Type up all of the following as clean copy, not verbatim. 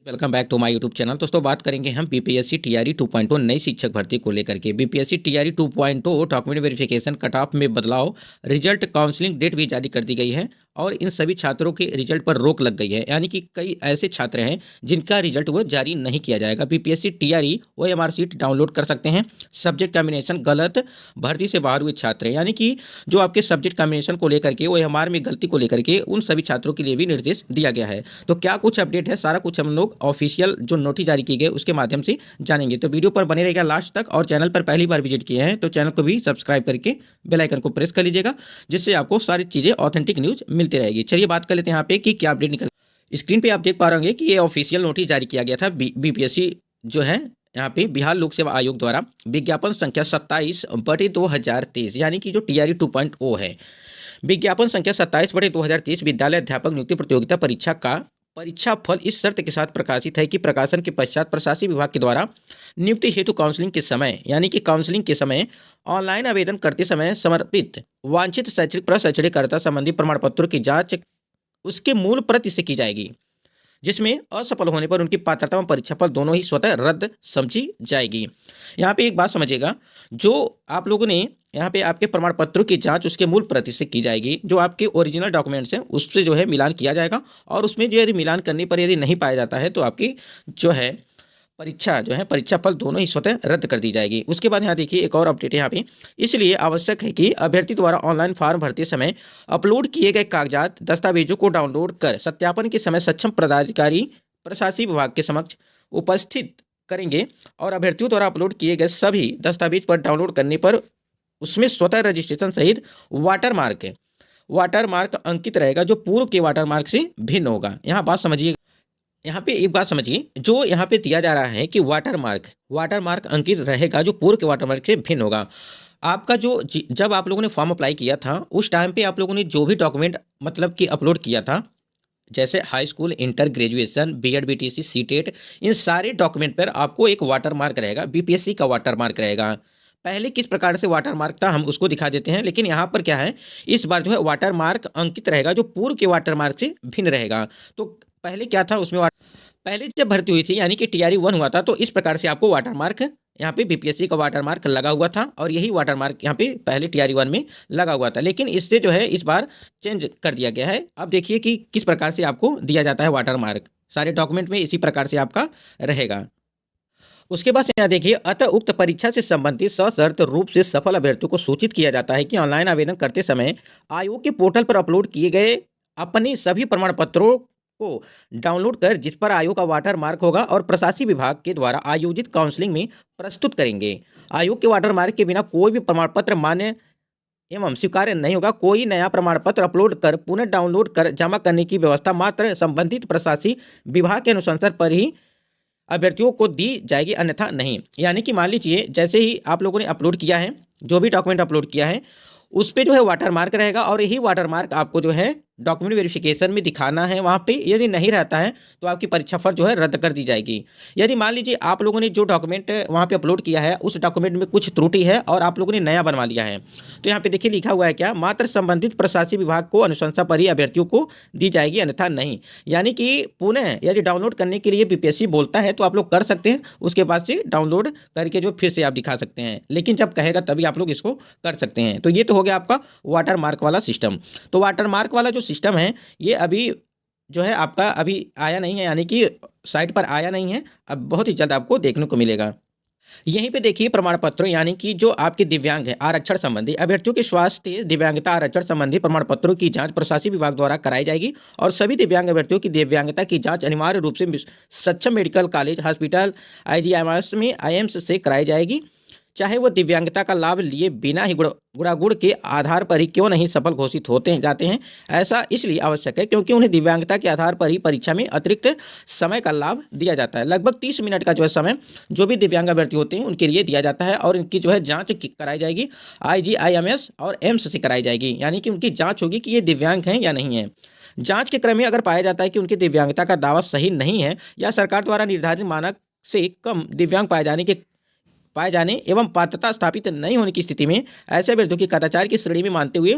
Welcome back to my YouTube channel. दोस्तों बात करेंगे हम बीपीएससी टीआरई 2.0 नई शिक्षक भर्ती को लेकर के। BPSC TRE 2.0 document verification cut off में बदलाव, रिजल्ट काउंसलिंग डेट भी जारी कर दी गई है और इन सभी छात्रों के रिजल्ट पर रोक लग गई है। यानी कि कई ऐसे छात्र हैं जिनका रिजल्ट वो जारी नहीं किया जाएगा। BPSC TRE OMR sheet download कर सकते हैं। सब्जेक्ट कॉम्बिनेशन गलत, भर्ती से बाहर हुए छात्र हैं, यानी कि जो आपके सब्जेक्ट कॉम्बिनेशन को लेकर के ओएमआर में गलती को लेकर के उन सभी छात्रों के लिए भी निर्देश दिया गया है। तो क्या कुछ अपडेट है, सारा कुछ हम लोग ऑफिशियल जो नोटिस जारी की गई उसके माध्यम से जानेंगे। तो वीडियो पर बने रहेगा लास्ट तक, और चैनल पर पहली बार विजिट किए हैं तो चैनल को भी सब्सक्राइब करके बेल आइकन को प्रेस कर लीजिएगा, जिससे आपको सारी चीजें ऑथेंटिक न्यूज मिलती रहेगी। चलिए बात कर लेते हैं यहाँ पे कि क्या अपडेट निकल। स्क्रीन पे आप देख पा रहे होंगे कि ये ऑफिशियल नोटिस जारी किया गया था बीपीएससी जो है यहाँ पे बिहार लोक सेवा आयोग द्वारा विज्ञापन संख्या 27/2023, यानी कि जो टीआरई 2.0 है। विज्ञापन संख्या 27/2023 विद्यालय अध्यापक नियुक्ति प्रतियोगिता परीक्षा का परीक्षाफल इस शर्त के साथ प्रकाशित है कि प्रकाशन के पश्चात प्रशासनिक विभाग के द्वारा नियुक्ति हेतु काउंसलिंग के समय, यानी कि काउंसलिंग के समय ऑनलाइन आवेदन करते समय समर्पित वांछित शैक्षणिक प्रशैक्षणिकता संबंधी प्रमाण पत्रों की जांच उसके मूल प्रति से की जाएगी, जिसमें असफल होने पर उनकी पात्रता एवं परीक्षाफल दोनों ही स्वतः रद्द समझी जाएगी। यहाँ पे एक बात समझिएगा, जो आप लोगों ने यहाँ पे आपके प्रमाण पत्रों की जांच उसके मूल प्रति से की जाएगी। जो आपके ओरिजिनल डॉक्यूमेंट्स हैं उससे जो है मिलान किया जाएगा, और उसमें जो यदि मिलान करने पर यदि नहीं पाया जाता है तो आपकी जो है परीक्षाफल दोनों ही स्वतः रद्द कर दी जाएगी। उसके बाद यहाँ देखिए एक और अपडेट है यहाँ पे। इसलिए आवश्यक है कि अभ्यर्थी द्वारा ऑनलाइन फॉर्म भरते समय अपलोड किए गए कागजात दस्तावेजों को डाउनलोड कर सत्यापन के समय सक्षम पदाधिकारी प्रशासनिक विभाग के समक्ष उपस्थित करेंगे, और अभ्यर्थियों द्वारा अपलोड किए गए सभी दस्तावेज पर डाउनलोड करने पर उसमें स्वतः रजिस्ट्रेशन सहित वाटरमार्क अंकित रहेगा, जो पूर्व के वाटरमार्क से भिन्न होगा। यहाँ बात समझिए, यहाँ पे एक बात समझिए, जो यहाँ पे दिया जा रहा है कि वाटरमार्क अंकित रहेगा जो पूर्व के वाटरमार्क से भिन्न होगा। आपका जो जब आप लोगों ने फॉर्म अप्लाई किया था उस टाइम पे आप लोगों ने जो भी डॉक्यूमेंट मतलब कि अपलोड किया था, जैसे high school, inter, graduation, BEd, BTC, CTET, इन सारे डॉक्यूमेंट पर आपको एक वाटरमार्क रहेगा, बीपीएससी का वाटरमार्क रहेगा। पहले किस प्रकार से वाटरमार्क था हम उसको दिखा देते हैं, लेकिन यहाँ पर क्या है, इस बार जो है वाटरमार्क अंकित रहेगा जो पूर्व के वाटरमार्क से भिन्न रहेगा। तो पहले क्या था उसमें पहले जब भर्ती हुई थी, यानी कि टीआरई 1 हुआ था, तो इस प्रकार से आपको वाटरमार्क यहाँ पे बीपीएससी का वाटरमार्क लगा हुआ था, और यही वाटरमार्क यहाँ पे पहले टीआरई 1 में लगा हुआ था। लेकिन इससे जो है इस बार चेंज कर दिया गया है। अब देखिए कि किस प्रकार से आपको दिया जाता है वाटरमार्क, सारे डॉक्यूमेंट में इसी प्रकार से आपका रहेगा। उसके बाद यहाँ देखिए, अतः उक्त परीक्षा से संबंधित सशर्त रूप से सफल अभ्यर्थियों को सूचित किया जाता है कि ऑनलाइन आवेदन करते समय आयोग के पोर्टल पर अपलोड किए गए अपने सभी प्रमाण पत्रों को डाउनलोड कर जिस पर आयोग का वाटर मार्क होगा और प्रशासनिक विभाग के द्वारा आयोजित काउंसलिंग में प्रस्तुत करेंगे। आयोग के वाटर मार्क के बिना कोई भी प्रमाण पत्र मान्य एवं स्वीकार्य नहीं होगा। कोई नया प्रमाण पत्र अपलोड कर पुनः डाउनलोड कर जमा करने की व्यवस्था मात्र संबंधित प्रशासनिक विभाग के अनुशंसा पर ही अभ्यर्थियों को दी जाएगी, अन्यथा नहीं। यानी कि मान लीजिए जैसे ही आप लोगों ने अपलोड किया है, जो भी डॉक्यूमेंट अपलोड किया है उस पर जो है वाटरमार्क रहेगा, और यही वाटरमार्क आपको जो है डॉक्यूमेंट वेरिफिकेशन में दिखाना है वहाँ पे। यदि नहीं रहता है तो आपकी परीक्षाफल जो है रद्द कर दी जाएगी। यदि मान लीजिए आप लोगों ने जो डॉक्यूमेंट वहाँ पे अपलोड किया है उस डॉक्यूमेंट में कुछ त्रुटि है और आप लोगों ने नया बनवा लिया है, तो यहाँ पे देखिए लिखा हुआ है क्या, मात्र संबंधित प्रशासनिक विभाग को अनुशंसा पर ही अभ्यर्थियों को दी जाएगी, अन्यथा नहीं। यानी कि पुनः यदि डाउनलोड करने के लिए बीपीएससी बोलता है तो आप लोग कर सकते हैं, उसके बाद से डाउनलोड करके जो फिर से आप दिखा सकते हैं, लेकिन जब कहेगा तभी आप लोग इसको कर सकते हैं। तो ये तो हो गया आपका वाटर मार्क वाला सिस्टम। तो वाटर मार्क वाला जो सिस्टम है ये अभी जो है आपका अभी आया नहीं है, यानी कि साइट पर आया नहीं है, अब बहुत ही जल्द आपको देखने को मिलेगा। यहीं पे देखिए प्रमाण पत्रों, यानी कि जो आपके दिव्यांग है आरक्षण संबंधी अभ्यर्थियों के स्वास्थ्य दिव्यांगता आरक्षण संबंधी प्रमाण पत्रों की जांच प्रशासनिक विभाग द्वारा कराई जाएगी, और सभी दिव्यांग अभ्यर्थियों की दिव्यांगता की जांच अनिवार्य रूप से सक्षम मेडिकल कॉलेज, हॉस्पिटल, आईजीआईएमएस में आईएम्स से कराई जाएगी, चाहे वो दिव्यांगता का लाभ लिए बिना ही गुणागुण के आधार पर ही क्यों नहीं सफल घोषित होते जाते हैं। ऐसा इसलिए आवश्यक है क्योंकि उन्हें दिव्यांगता के आधार पर ही परीक्षा में अतिरिक्त समय का लाभ दिया जाता है। लगभग 30 मिनट का जो है समय जो भी दिव्यांग अभ्यर्थी होते हैं उनके लिए दिया जाता है, और इनकी जो है जांच कराई जाएगी आईजीआईएमएस और एम्स से कराई जाएगी, यानी कि उनकी जाँच होगी कि ये दिव्यांग हैं या नहीं है। जाँच के क्रम में अगर पाया जाता है कि उनकी दिव्यांगता का दावा सही नहीं है या सरकार द्वारा निर्धारित मानक से कम दिव्यांग पाए जाने एवं पात्रता स्थापित नहीं होने की स्थिति में ऐसे अभ्यर्थियों की कदाचार की श्रेणी में मानते हुए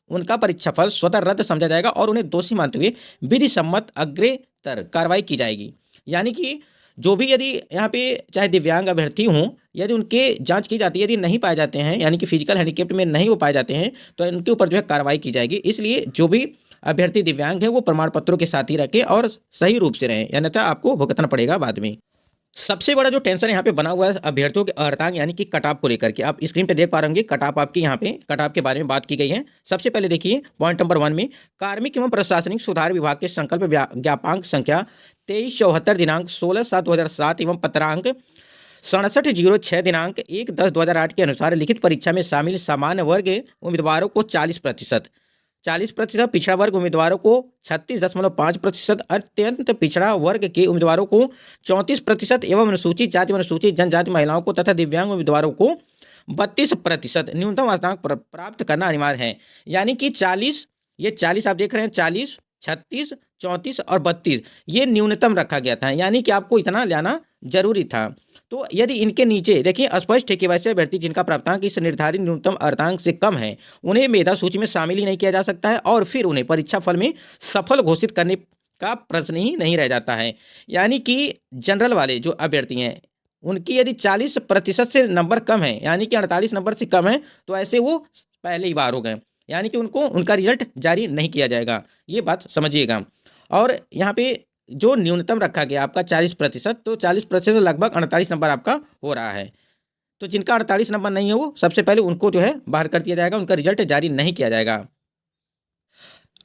उनका परीक्षाफल स्वतः रद्द समझा जाएगा और उन्हें दोषी मानते हुए विधि सम्मत अग्रेतर कार्रवाई की जाएगी। यानी कि जो भी यदि यहाँ पे चाहे दिव्यांग अभ्यर्थी हों, यदि उनके जांच की जाती है, यदि नहीं पाए जाते हैं यानी कि फिजिकल हैंडीकैप्ड में नहीं हो पाए जाते हैं, तो इनके ऊपर जो है कार्रवाई की जाएगी। इसलिए जो भी अभ्यर्थी दिव्यांग है वो प्रमाण पत्रों के साथ ही रखें और सही रूप से रहें, अन्यथा आपको भुगतना पड़ेगा बाद में। सबसे बड़ा जो टेंशन यहाँ पे बना हुआ है अभ्यर्थियों के अर्हतांक यानी कि कट ऑफ को लेकर के, आप स्क्रीन पे देख पा रहे होंगे कट ऑफ आपकी यहाँ पे कट ऑफ के बारे में बात की गई है। सबसे पहले देखिए पॉइंट नंबर 1 में कार्मिक एवं प्रशासनिक सुधार विभाग के संकल्प ज्ञापांक संख्या 2374 दिनांक 16/7/2007 एवं पत्रांक 6706 दिनांक 1/10/2008 के अनुसार लिखित परीक्षा में शामिल सामान्य वर्ग उम्मीदवारों को 40%, पिछड़ा वर्ग उम्मीदवारों को 36.5%, अत्यंत पिछड़ा वर्ग के उम्मीदवारों को 34% एवं अनुसूचित जाति व अनुसूचित जनजाति महिलाओं को तथा दिव्यांग उम्मीदवारों को 32% न्यूनतम अंक प्राप्त करना अनिवार्य है। यानी कि 40, ये 40 आप देख रहे हैं, 40, 36, 34 और 32 ये न्यूनतम रखा गया था, यानी कि आपको इतना लाना जरूरी था। तो यदि इनके नीचे देखिए स्पष्ट है कि वैसे अभ्यर्थी जिनका प्राप्तांक इस निर्धारित न्यूनतम अर्हतांक से कम है उन्हें मेधा सूची में शामिल ही नहीं किया जा सकता है और फिर उन्हें परीक्षा फल में सफल घोषित करने का प्रश्न ही नहीं रह जाता है। यानी कि जनरल वाले जो अभ्यर्थी हैं उनकी यदि 40% से नंबर कम है यानी कि 48 नंबर से कम है तो ऐसे वो पहले ही बार हो गए, यानी कि उनको उनका रिजल्ट जारी नहीं किया जाएगा, ये बात समझिएगा। और यहाँ पे जो न्यूनतम रखा गया आपका 40%, तो 40% लगभग 48 नंबर आपका हो रहा है। तो जिनका 48 नंबर नहीं है वो सबसे पहले उनको जो है बाहर कर दिया जाएगा, उनका रिजल्ट जारी नहीं किया जाएगा।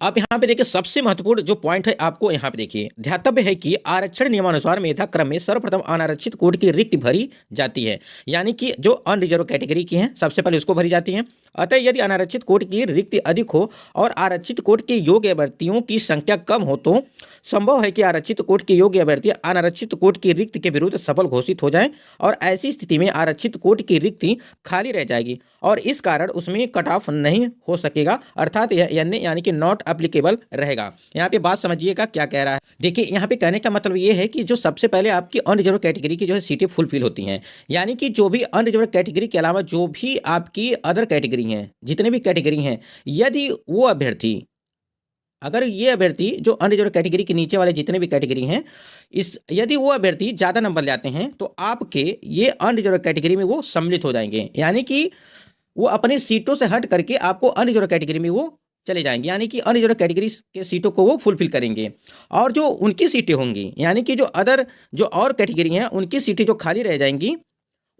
आप यहाँ पे देखिए सबसे महत्वपूर्ण जो पॉइंट है आपको यहाँ पे देखिए ध्यातव्य है कि आरक्षण नियमानुसार मेधा क्रम में सर्वप्रथम अनारक्षित कोड की रिक्त भरी जाती है, यानी कि जो अनरिजर्व कैटेगरी की हैं सबसे पहले उसको भरी जाती है। अतः यदि अनारक्षित कोड की रिक्ति अधिक हो और आरक्षित कोड के योग्य अभ्यर्थियों की संख्या कम हो तो संभव है कि आरक्षित कोड के योग्य अभ्यर्थी अनारक्षित कोड की रिक्त के विरुद्ध सफल घोषित हो जाए और ऐसी स्थिति में आरक्षित कोड की रिक्ति खाली रह जाएगी और इस कारण उसमें कट ऑफ नहीं हो सकेगा, अर्थात यानी कि नॉट एप्लीकेबल रहेगा। यहाँ पे बात समझिएगा क्या कह रहा है। देखिए यहाँ पे कहने का मतलब ये है कि जो सबसे पहले आपकी अनरिजर्व कैटेगरी की जो है सीटें फुलफिल होती हैं, यानी कि जो भी अनरिजर्व कैटेगरी के अलावा जो भी आपकी अदर कैटेगरी हैं, जितने भी कैटेगरी हैं, यदि वो अभ्यर्थी अगर ये अभ्यर्थी जो अनरिजर्व कैटेगरी के नीचे वाले जितने भी कैटेगरी हैं यदि वो अभ्यर्थी ज़्यादा नंबर लाते हैं तो आपके ये अनरिजर्व कैटेगरी में वो सम्मिलित हो जाएंगे, यानी कि वो अपनी सीटों से हट करके आपको अनरिजर्व कैटेगरी में वो चले जाएंगे, यानी कि अनरिजर्व कैटेगरी के सीटों को वो फुलफिल करेंगे। और जो उनकी सीटें होंगी यानी कि जो और कैटेगरी हैं उनकी सीटें जो खाली रह जाएंगी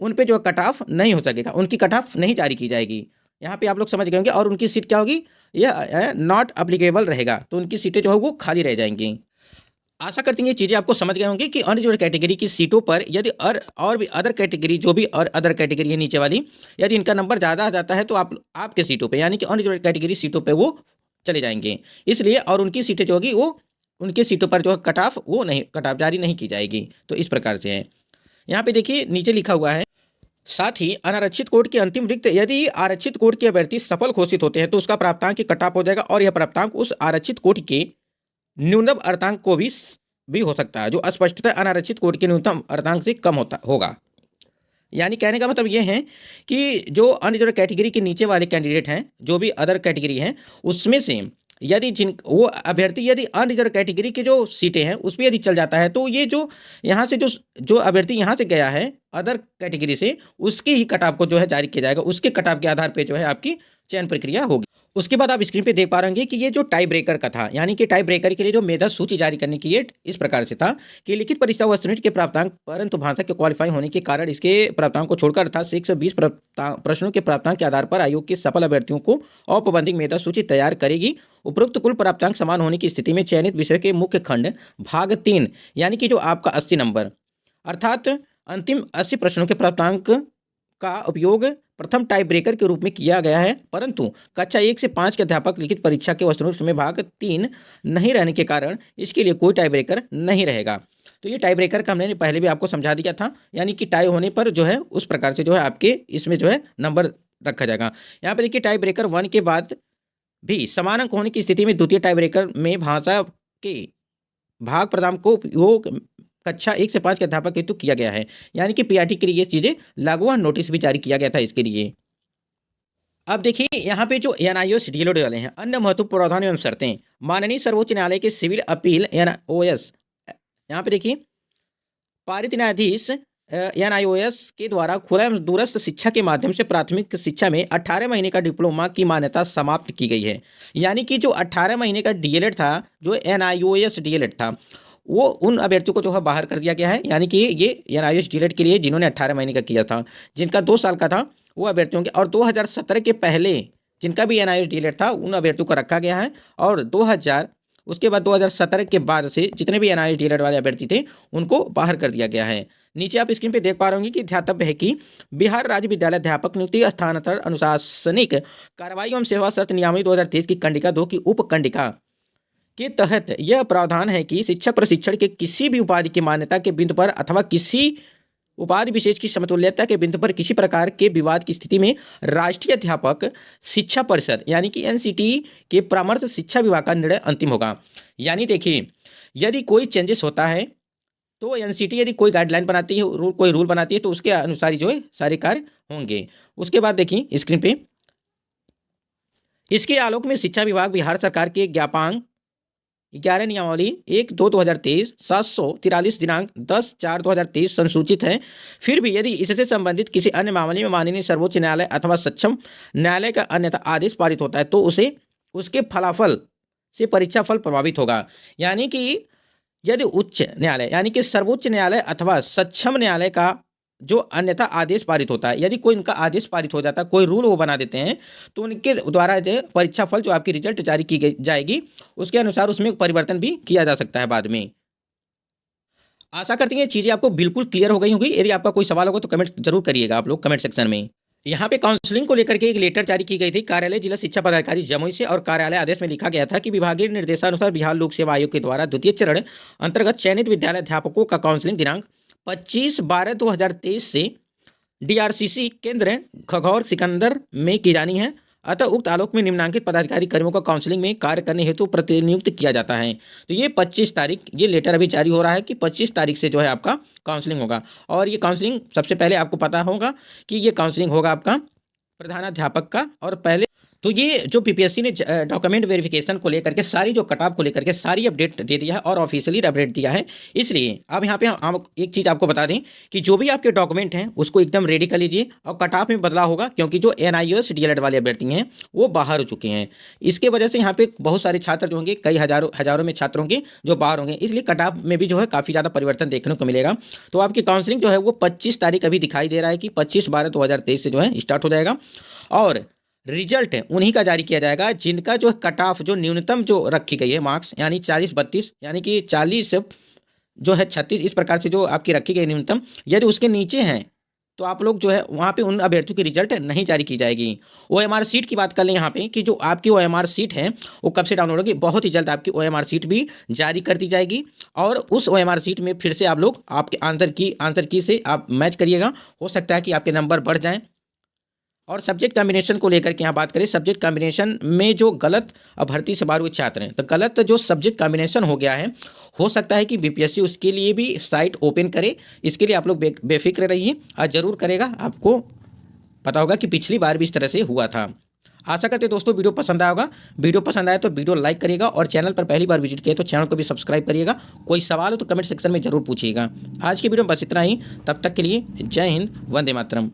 उन पे जो कट ऑफ नहीं हो सकेगा, उनकी कट ऑफ नहीं जारी की जाएगी। यहाँ पे आप लोग समझ गए होंगे। और उनकी सीट क्या होगी, यह नॉट अप्लीकेबल रहेगा, तो उनकी सीटें जो है वो खाली रह जाएंगी। आशा करती हैं ये चीज़ें आपको समझ गए होंगे कि अनरिजर्व कैटेगरी की सीटों पर यदि और भी अदर कैटेगरी जो भी और अदर कैटेगरी है नीचे वाली, यदि इनका नंबर ज़्यादा आ जाता है तो आपके सीटों पे यानी कि अनरिजर्व कैटेगरी सीटों पे वो चले जाएंगे। इसलिए और उनकी सीटें जो होगी वो उनकी सीटों पर जो है कट ऑफ जारी नहीं की जाएगी। तो इस प्रकार से है। यहाँ पे देखिए नीचे लिखा हुआ है साथ ही अनारक्षित कोड की अंतिम रिक्त यदि आरक्षित कोड के अभ्यर्थी सफल घोषित होते हैं तो उसका प्राप्तांक की कट ऑफ हो जाएगा और यह प्राप्तांक उस आरक्षित कोड के न्यूनतम अर्हतांक को भी हो सकता है जो स्पष्टतः अनारक्षित कोड के न्यूनतम अर्हतांक से कम होगा। यानी कहने का मतलब ये है कि जो अनरिजर्व कैटेगरी के नीचे वाले कैंडिडेट हैं, जो भी अदर कैटेगरी हैं, उसमें से यदि वो अभ्यर्थी यदि अनरिजर्व कैटेगरी के जो सीटें हैं उस पर यदि चल जाता है तो ये जो यहाँ से जो अभ्यर्थी यहाँ से गया है अदर कैटेगरी से, उसकी ही कट ऑफ को जो है जारी किया जाएगा, उसके कट ऑफ के आधार पर जो है आपकी चयन प्रक्रिया होगी। उसके बाद आप स्क्रीन पे देख पा रहे होंगे कि ये जो टाई ब्रेकर का था, यानी कि टाई ब्रेकर के लिए जो मेधा सूची जारी करने की ये इस प्रकार से था कि लिखित परीक्षा व संस्कृत के प्राप्तांक परंतु भाषा के क्वालिफाई होने के कारण इसके प्राप्तांक को छोड़कर अर्थात 120 प्रश्नों के प्राप्तांक के आधार पर आयोग के सफल अभ्यर्थियों को औपबंधिक मेधा सूची तैयार करेगी। उपरोक्त कुल प्राप्तांक समान होने की स्थिति में चयनित विषय के मुख्य खंड भाग 3 यानी कि जो आपका 80 नंबर अर्थात अंतिम 80 प्रश्नों के प्राप्तांक का उपयोग प्रथम टाई ब्रेकर के रूप में किया गया है, परंतु कक्षा 1 से 5 के अध्यापक लिखित परीक्षा के वस्तुनिष्ठ में भाग 3 नहीं रहने के कारण इसके लिए कोई टाई ब्रेकर नहीं रहेगा। तो ये टाई ब्रेकर का हमने पहले भी आपको समझा दिया था, यानी कि टाई होने पर जो है उस प्रकार से जो है आपके इसमें जो है नंबर रखा जाएगा। यहाँ पर देखिए टाई ब्रेकर 1 के बाद भी समान अंक होने की स्थिति में द्वितीय टाई ब्रेकर में भाषा के भाग प्रदान को उपयोग कक्षा 1 से 5 के अध्यापक हेतु किया गया है, यानी कि पीआरटी के लिए ये चीज़ें लागू और नोटिस भी जारी किया गया था इसके लिए। अब देखिए यहाँ पे जो एनआईओएस डीएलओडी वाले हैं अन्य महत्वपूर्ण प्रावधान एवं शर्तें माननीय सर्वोच्च न्यायालय के सिविल अपील एनओएस, यहाँ पे देखिए पारित न्यायाधीश NIOS के द्वारा खुला एवं दूरस्थ शिक्षा के माध्यम से प्राथमिक शिक्षा में 18 महीने का डिप्लोमा की मान्यता समाप्त की गई है। यानी कि जो 18 महीने का DLED था, जो NIOS DLED था, वो उन अभ्यर्थियों को जो है बाहर कर दिया गया है। यानी कि ये NIOS DLED के लिए जिन्होंने 18 महीने का किया था, जिनका 2 साल का था, वो अभ्यर्थियों के, और 2017 के पहले जिनका भी NIOS DLED था, उन अभ्यर्थियों को रखा गया है। और 2000 उसके बाद 2017 के बाद से जितने भी NIOS DLED वाले अभ्यर्थी थे, उनको बाहर कर दिया गया है। नीचे आप स्क्रीन पे देख पा रहे होंगे कि ध्यातव्य है कि बिहार राज्य विद्यालय अध्यापक नियुक्ति स्थानांतरण अनुशासनिक कार्रवाई एवं सेवा शर्त नियमावली 2023 की कंडिका 2 की उपकंडिका के तहत यह प्रावधान है कि शिक्षक प्रशिक्षण के किसी भी उपाधि की मान्यता के बिंदु पर अथवा किसी उपाधि विशेष की समतुल्यता के बिंदु पर किसी प्रकार के विवाद की स्थिति में राष्ट्रीय अध्यापक शिक्षा परिषद यानी कि NCT के परामर्श शिक्षा विभाग का निर्णय अंतिम होगा। यानी देखिए, यदि कोई चेंजेस होता है तो NCT यदि कोई गाइडलाइन बनाती है, कोई रूल बनाती है, तो उसके अनुसार ही जो है सारे कार्य होंगे। उसके बाद देखिए स्क्रीन पे, इसके आलोक में शिक्षा विभाग बिहार सरकार के ज्ञापांक 11 नियमावली 1/2/2023 743 दिनांक 10/4/2023 संसूचित है। फिर भी यदि इससे संबंधित किसी अन्य मामले में माननीय सर्वोच्च न्यायालय अथवा सक्षम न्यायालय का अन्यथा आदेश पारित होता है तो उसे उसके फलाफल से परीक्षा फल प्रभावित होगा। यानी कि यदि उच्च न्यायालय यानी कि सर्वोच्च न्यायालय अथवा सक्षम न्यायालय का जो अन्यथा आदेश पारित होता है, यदि कोई इनका आदेश पारित हो जाता है, कोई रूल वो बना देते हैं, तो उनके द्वारा परीक्षा फल जो आपकी रिजल्ट जारी की जाएगी, उसके अनुसार उसमें परिवर्तन भी किया जा सकता है बाद में। आशा करती हैं ये चीज़ें आपको बिल्कुल क्लियर हो गई होंगी। यदि आपका कोई सवाल होगा तो कमेंट जरूर करिएगा आप लोग कमेंट सेक्शन में। यहाँ पे काउंसलिंग को लेकर के एक लेटर जारी की गई थी कार्यालय जिला शिक्षा पदाधिकारी जमुई से, और कार्यालय आदेश में लिखा गया था कि विभागीय निर्देशानुसार बिहार लोक सेवा आयोग के द्वारा द्वितीय चरण अंतर्गत चयनित विद्यालय अध्यापकों का काउंसलिंग दिनांक 25/12/2023 से DRCC केंद्र खगौर सिकंदर में की जानी है। अतः उक्त आलोक में निम्नांकित पदाधिकारी कर्मियों को काउंसलिंग में कार्य करने हेतु प्रतिनियुक्त किया जाता है। तो ये 25 तारीख, ये लेटर अभी जारी हो रहा है कि 25 तारीख से जो है आपका काउंसलिंग होगा। और ये काउंसलिंग सबसे पहले आपको पता होगा कि ये काउंसलिंग होगा आपका प्रधानाध्यापक का। और पहले तो ये जो PPSC ने डॉक्यूमेंट वेरिफिकेशन को लेकर के सारी जो कट ऑफ को लेकर के सारी अपडेट दे दिया है और ऑफिशियली अपडेट दिया है। इसलिए अब यहाँ पे हम एक चीज़ आपको बता दें कि जो भी आपके डॉक्यूमेंट हैं उसको एकदम रेडी कर लीजिए। और कट ऑफ में बदलाव होगा क्योंकि जो NIOS DLED वाले अभ्यर्थी हैं वो बाहर हो चुके हैं। इसके वजह से यहाँ पे बहुत सारे छात्र जो होंगे, कई हजारों में छात्र होंगे जो बाहर होंगे, इसलिए कट ऑफ में भी जो है काफ़ी ज़्यादा परिवर्तन देखने को मिलेगा। तो आपकी काउंसलिंग जो है वो 25 तारीख अभी दिखाई दे रहा है कि 25/12/2023 से जो है स्टार्ट हो जाएगा। और रिजल्ट उन्हीं का जारी किया जाएगा जिनका जो कट ऑफ जो न्यूनतम जो रखी गई है मार्क्स, यानी 40-32, यानी कि 40 जो है 36, इस प्रकार से जो आपकी रखी गई न्यूनतम, यदि उसके नीचे हैं तो आप लोग जो है वहाँ पे उन अभ्यर्थियों की रिजल्ट नहीं जारी की जाएगी। OMR सीट की बात कर लें यहाँ पे कि जो आपकी OMR सीट है वो कब से डाउनलोड होगी, बहुत ही जल्द आपकी OMR सीट भी जारी कर दी जाएगी। और उस OMR सीट में फिर से आप लोग आपके आंसर की से आप मैच करिएगा, हो सकता है कि आपके नंबर बढ़ जाएँ। और सब्जेक्ट कॉम्बिनेशन को लेकर के यहाँ बात करें, सब्जेक्ट कॉम्बिनेशन में जो गलत भर्ती से बाहर हुए छात्र हैं, तो गलत जो सब्जेक्ट कॉम्बिनेशन हो गया है, हो सकता है कि BPSC उसके लिए भी साइट ओपन करे। इसके लिए आप लोग बेफिक्र रहिए और ज़रूर करेगा। आपको पता होगा कि पिछली बार भी इस तरह से हुआ था। आशा करते दोस्तों वीडियो पसंद आया होगा। वीडियो पसंद आया तो वीडियो लाइक करिएगा, और चैनल पर पहली बार विजिट किया तो चैनल को भी सब्सक्राइब करिएगा। कोई सवाल हो तो कमेंट सेक्शन में जरूर पूछिएगा। आज की वीडियो में बस इतना ही, तब तक के लिए जय हिंद, वंदे मातरम।